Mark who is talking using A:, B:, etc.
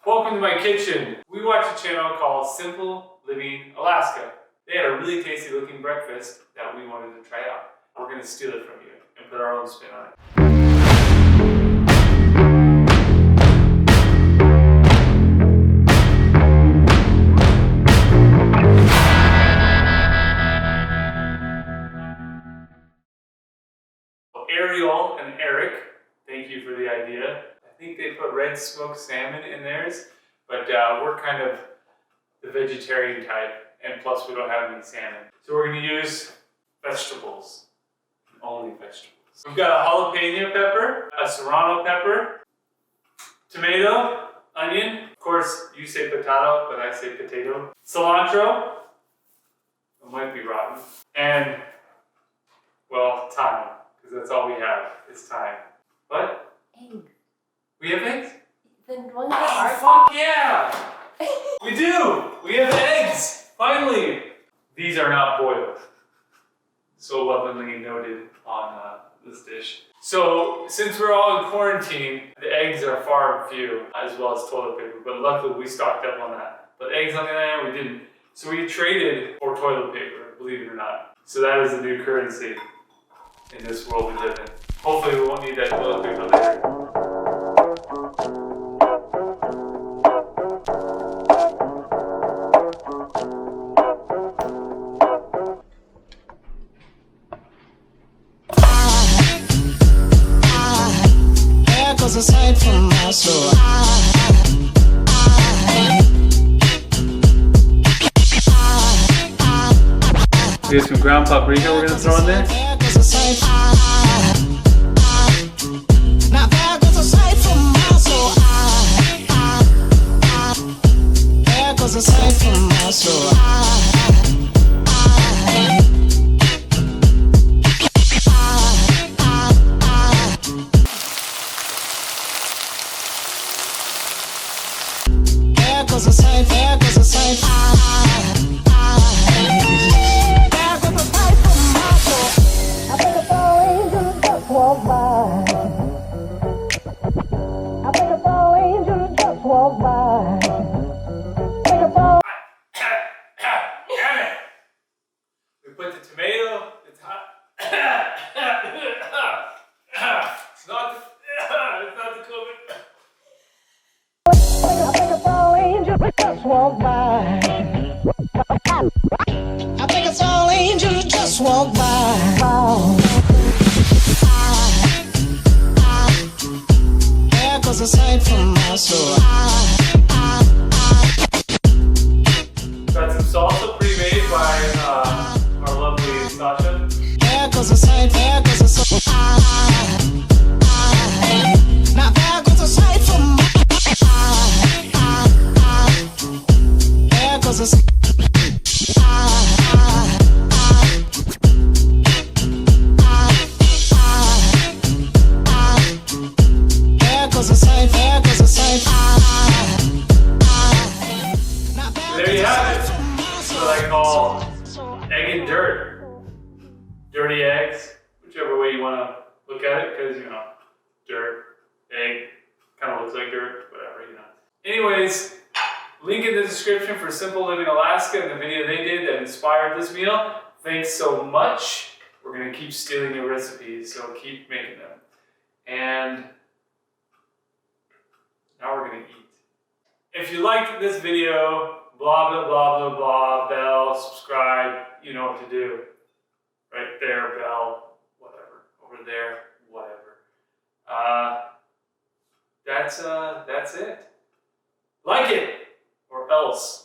A: Welcome to my kitchen. We watch a channel called Simple Living Alaska. They had a really tasty looking breakfast that we wanted to try out. We're going to steal it from you and put our own spin on it. Arielle and Eric, thank you for the idea. I think they put red smoked salmon in theirs, but we're kind of the vegetarian type, and plus we don't have any salmon. So we're going to use vegetables, only vegetables. We've got a jalapeno pepper, a serrano pepper, tomato, onion, of course you say potato, but I say potato, cilantro, it might be rotten, and well, thyme. Because that's all we have is time. What?
B: Eggs.
A: We have eggs?
B: The ones that
A: fuck yeah! We do! We have eggs! Finally! These are not boiled. So lovingly noted on this dish. So, since we're all in quarantine, the eggs are far and few, as well as toilet paper, but luckily we stocked up on that. But eggs, on the other hand, we didn't. So we traded for toilet paper, believe it or not. So that is the new currency in this world we live in. Hopefully we won't need that toilet paper later.
C: There goes a sight from my soul.
A: We have some ground paprika we're gonna throw in there.
C: Now there goes a sight from my soul. There goes a sight from my soul. There goes a sight, there goes a sight.
B: walk by. Take a ball.
A: Damn it! We put the tomato, it's hot. It's not the COVID.
B: Take a ball, angel, just walk by.
C: I think it's all angels just walk by. There goes a sight from my soul.
A: Got some salsa pre-made by our lovely Sasha.
C: There goes a sight, there goes a sight. Now there goes a sight from my there goes a sight.
A: There you have it. That's what I call egg and dirt. Dirty eggs, whichever way you want to look at it, because, you know, dirt, egg, kind of looks like dirt, whatever, you know. Anyways, link in the description for Simple Living Alaska and the video they did that inspired this meal. Thanks so much. We're going to keep stealing your recipes, so keep making them. And now we're going to eat. If you liked this video, blah, blah, blah, blah, blah, bell, subscribe, you know what to do. Right there, bell, whatever. Over there, whatever. That's it. Like it, or else.